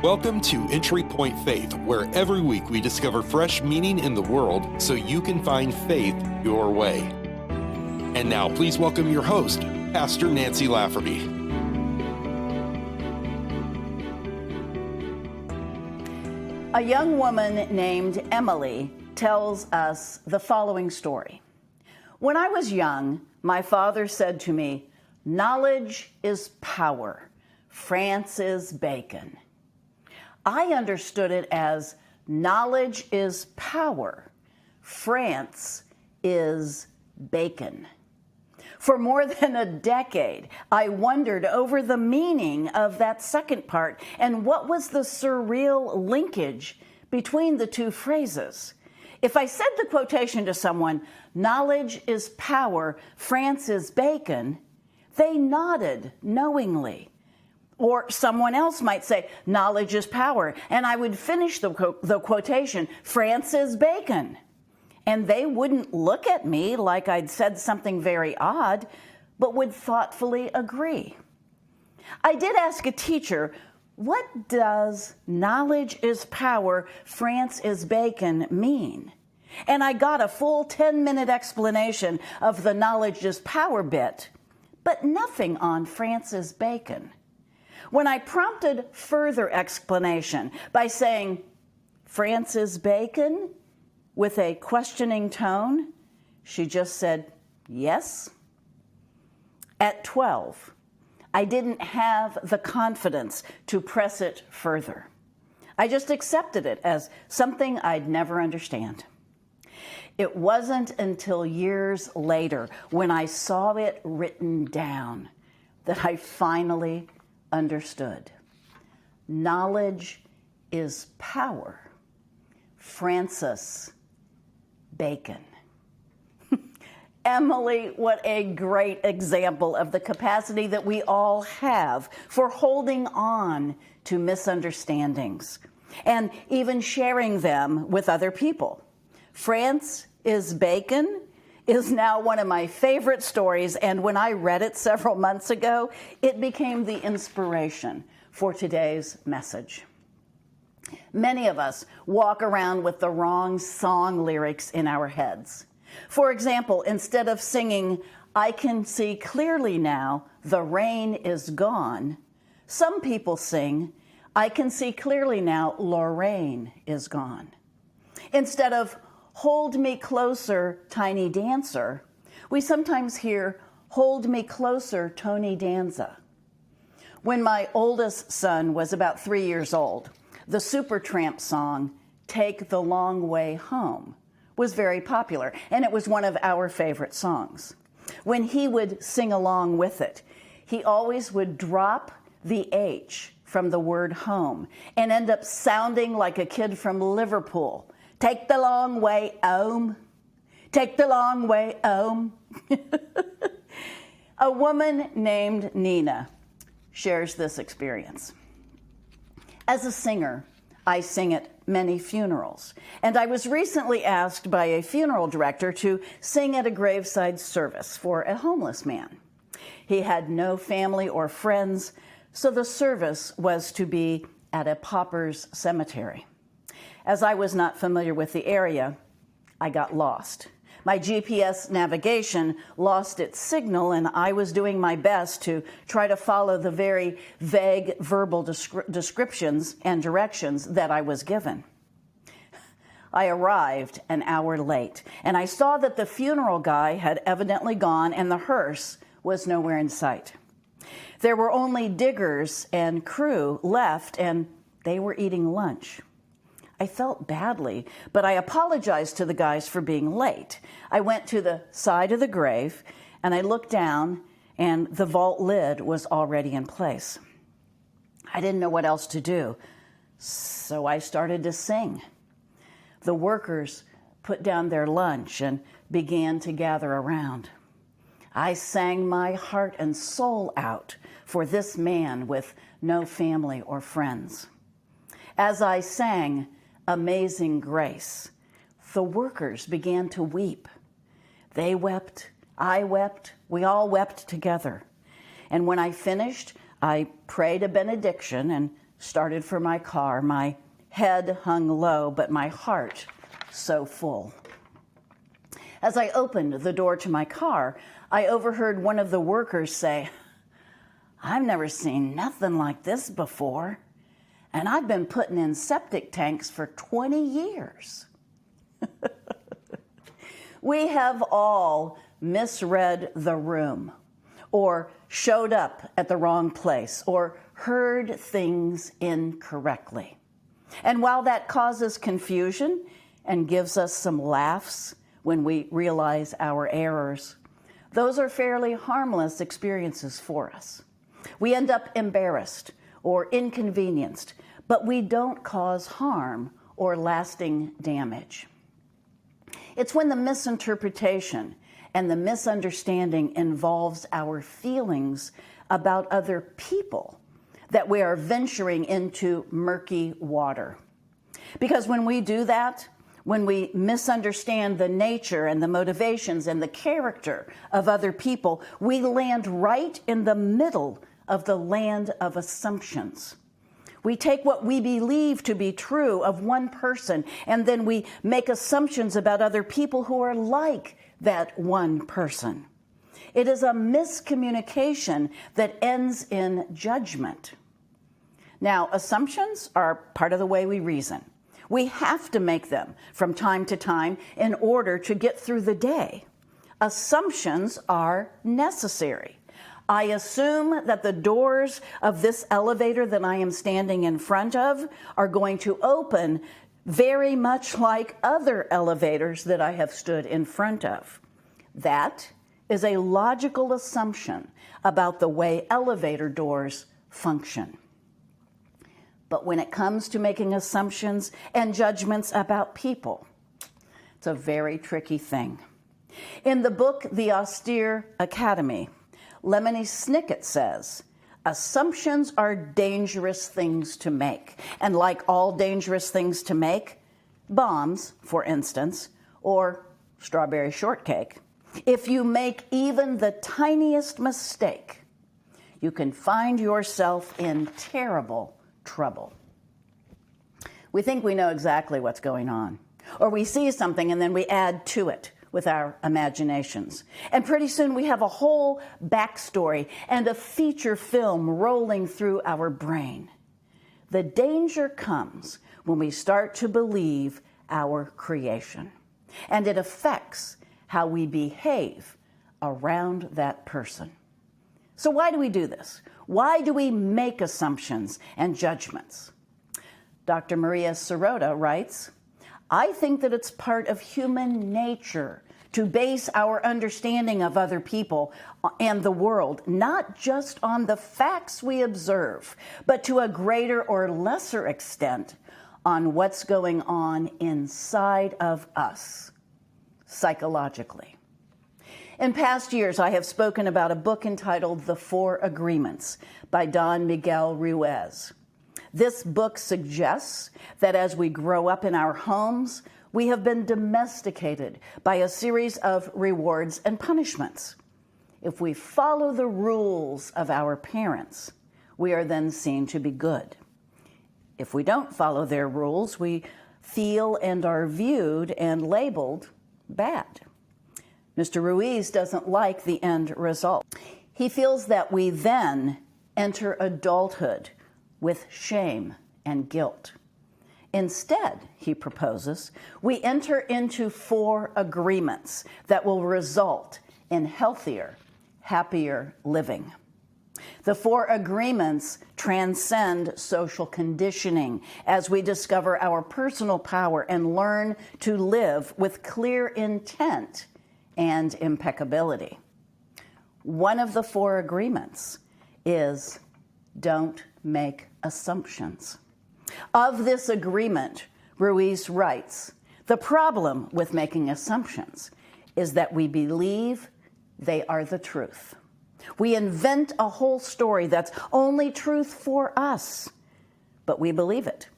Welcome to Entry Point Faith, where every week we discover fresh meaning in the world so you can find faith your way. And now, please welcome your host, Pastor Nancy Lafferty. A young woman named Emily tells us the following story. When I was young, my father said to me, "Knowledge is power. Francis Bacon." I understood it as knowledge is power. France is bacon. For more than a decade, I wondered over the meaning of that second part and what was the surreal linkage between the two phrases. If I said the quotation to someone, "Knowledge is power, France is bacon," they nodded knowingly. Or someone else might say, "Knowledge is power," and I would finish the quotation, "France is bacon." And they wouldn't look at me like I'd said something very odd, but would thoughtfully agree. I did ask a teacher, what does "knowledge is power, France is bacon" mean? And I got a full 10-minute explanation of the knowledge is power bit, but nothing on France is bacon. When I prompted further explanation by saying, "France is bacon?" with a questioning tone, she just said, "Yes." At 12, I didn't have the confidence to press it further. I just accepted it as something I'd never understand. It wasn't until years later, when I saw it written down, that I finally understood. Knowledge is power. Francis Bacon. Emily, what a great example of the capacity that we all have for holding on to misunderstandings and even sharing them with other people. France is bacon is now one of my favorite stories, and when I read it several months ago, it became the inspiration for today's message. Many of us walk around with the wrong song lyrics in our heads. For example, instead of singing, "I can see clearly now, the rain is gone," some people sing, "I can see clearly now, Lorraine is gone." Instead of "Hold me closer, tiny dancer," we sometimes hear, "Hold me closer, Tony Danza." When my oldest son was about 3 years old, the Supertramp song, "Take the Long Way Home," was very popular, and it was one of our favorite songs. When he would sing along with it, he always would drop the H from the word home and end up sounding like a kid from Liverpool. "Take the long way home. Take the long way home." A woman named Nina shares this experience. As a singer, I sing at many funerals, and I was recently asked by a funeral director to sing at a graveside service for a homeless man. He had no family or friends, so the service was to be at a pauper's cemetery. As I was not familiar with the area, I got lost. My GPS navigation lost its signal, and I was doing my best to try to follow the very vague verbal descriptions and directions that I was given. I arrived an hour late, and I saw that the funeral guy had evidently gone and the hearse was nowhere in sight. There were only diggers and crew left, and they were eating lunch. I felt badly, but I apologized to the guys for being late. I went to the side of the grave, and I looked down, and the vault lid was already in place. I didn't know what else to do, so I started to sing. The workers put down their lunch and began to gather around. I sang my heart and soul out for this man with no family or friends. As I sang "Amazing Grace," the workers began to weep. They wept, I wept, we all wept together. And when I finished, I prayed a benediction and started for my car. My head hung low, but my heart so full. As I opened the door to my car, I overheard one of the workers say, "I've never seen nothing like this before, and I've been putting in septic tanks for 20 years. We have all misread the room, or showed up at the wrong place, or heard things incorrectly. And while that causes confusion and gives us some laughs when we realize our errors, those are fairly harmless experiences for us. We end up embarrassed or inconvenienced, but we don't cause harm or lasting damage. It's when the misinterpretation and the misunderstanding involves our feelings about other people that we are venturing into murky water. Because when we do that, when we misunderstand the nature and the motivations and the character of other people, we land right in the middle of the land of assumptions. We take what we believe to be true of one person, and then we make assumptions about other people who are like that one person. It is a miscommunication that ends in judgment. Now, assumptions are part of the way we reason. We have to make them from time to time in order to get through the day. Assumptions are necessary. I assume that the doors of this elevator that I am standing in front of are going to open very much like other elevators that I have stood in front of. That is a logical assumption about the way elevator doors function. But when it comes to making assumptions and judgments about people, it's a very tricky thing. In the book, The Austere Academy, Lemony Snicket says, assumptions are dangerous things to make. And like all dangerous things to make, bombs, for instance, or strawberry shortcake, if you make even the tiniest mistake, you can find yourself in terrible trouble. We think we know exactly what's going on, or we see something and then we add to it with our imaginations. And pretty soon we have a whole backstory and a feature film rolling through our brain. The danger comes when we start to believe our creation, and it affects how we behave around that person. So why do we do this? Why do we make assumptions and judgments? Dr. Maria Sirota writes, I think that it's part of human nature to base our understanding of other people and the world, not just on the facts we observe, but to a greater or lesser extent on what's going on inside of us, psychologically. In past years, I have spoken about a book entitled The Four Agreements by Don Miguel Ruiz. This book suggests that as we grow up in our homes, we have been domesticated by a series of rewards and punishments. If we follow the rules of our parents, we are then seen to be good. If we don't follow their rules, we feel and are viewed and labeled bad. Mr. Ruiz doesn't like the end result. He feels that we then enter adulthood with shame and guilt. Instead, he proposes, we enter into four agreements that will result in healthier, happier living. The four agreements transcend social conditioning as we discover our personal power and learn to live with clear intent and impeccability. One of the four agreements is don't make assumptions. Of this agreement, Ruiz writes, the problem with making assumptions is that we believe they are the truth. We invent a whole story that's only truth for us, but we believe it.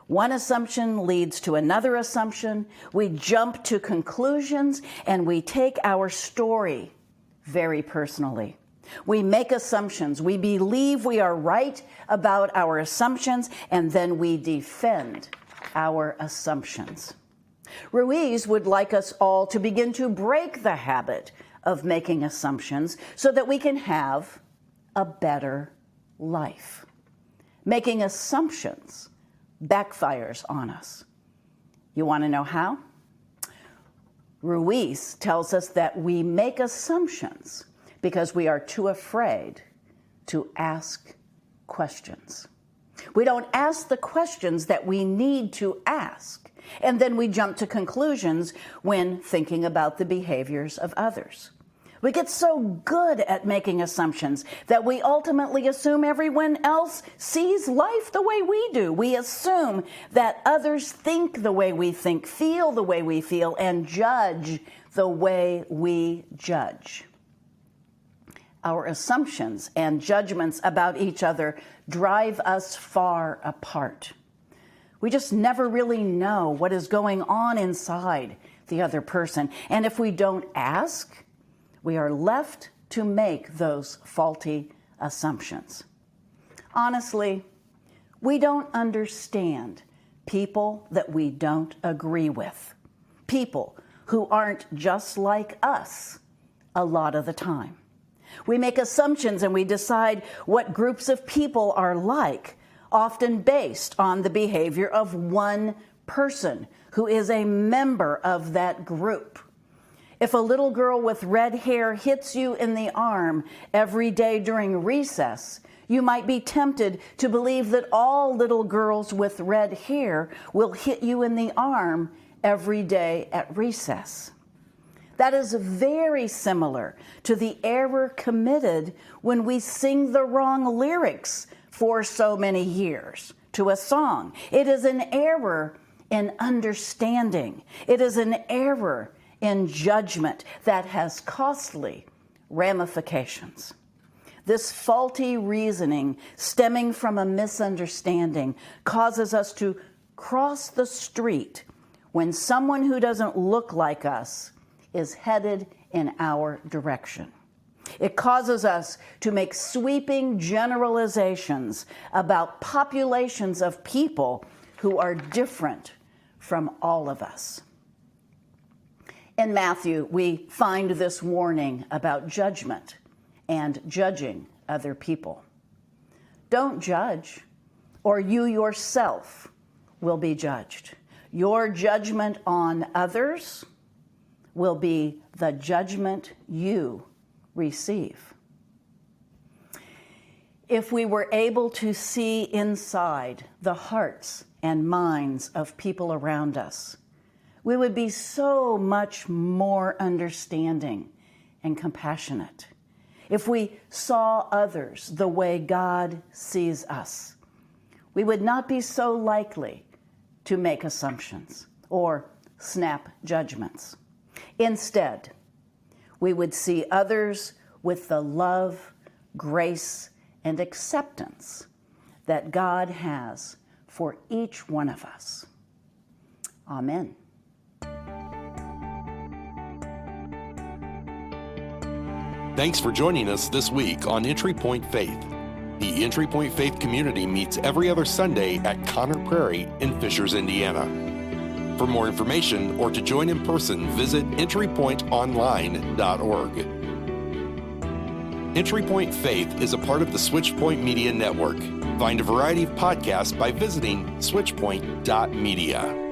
One assumption leads to another assumption. We jump to conclusions, and we take our story very personally. We make assumptions. We believe we are right about our assumptions, and then we defend our assumptions. Ruiz would like us all to begin to break the habit of making assumptions so that we can have a better life. Making assumptions backfires on us. You want to know how? Ruiz tells us that we make assumptions because we are too afraid to ask questions. We don't ask the questions that we need to ask, and then we jump to conclusions when thinking about the behaviors of others. We get so good at making assumptions that we ultimately assume everyone else sees life the way we do. We assume that others think the way we think, feel the way we feel, and judge the way we judge. Our assumptions and judgments about each other drive us far apart. We just never really know what is going on inside the other person. And if we don't ask, we are left to make those faulty assumptions. Honestly, we don't understand people that we don't agree with, people who aren't just like us a lot of the time. We make assumptions and we decide what groups of people are like, often based on the behavior of one person who is a member of that group. If a little girl with red hair hits you in the arm every day during recess, you might be tempted to believe that all little girls with red hair will hit you in the arm every day at recess. That is very similar to the error committed when we sing the wrong lyrics for so many years to a song. It is an error in understanding. It is an error in judgment that has costly ramifications. This faulty reasoning stemming from a misunderstanding causes us to cross the street when someone who doesn't look like us is headed in our direction. It causes us to make sweeping generalizations about populations of people who are different from all of us. In Matthew, we find this warning about judgment and judging other people. Don't judge, or you yourself will be judged. Your judgment on others will be the judgment you receive. If we were able to see inside the hearts and minds of people around us, we would be so much more understanding and compassionate. If we saw others the way God sees us, we would not be so likely to make assumptions or snap judgments. Instead, we would see others with the love, grace, and acceptance that God has for each one of us. Amen. Thanks for joining us this week on Entry Point Faith. The Entry Point Faith community meets every other Sunday at Conner Prairie in Fishers, Indiana. For more information or to join in person, visit entrypointonline.org. Entry Point Faith is a part of the Switchpoint Media Network. Find a variety of podcasts by visiting switchpoint.media.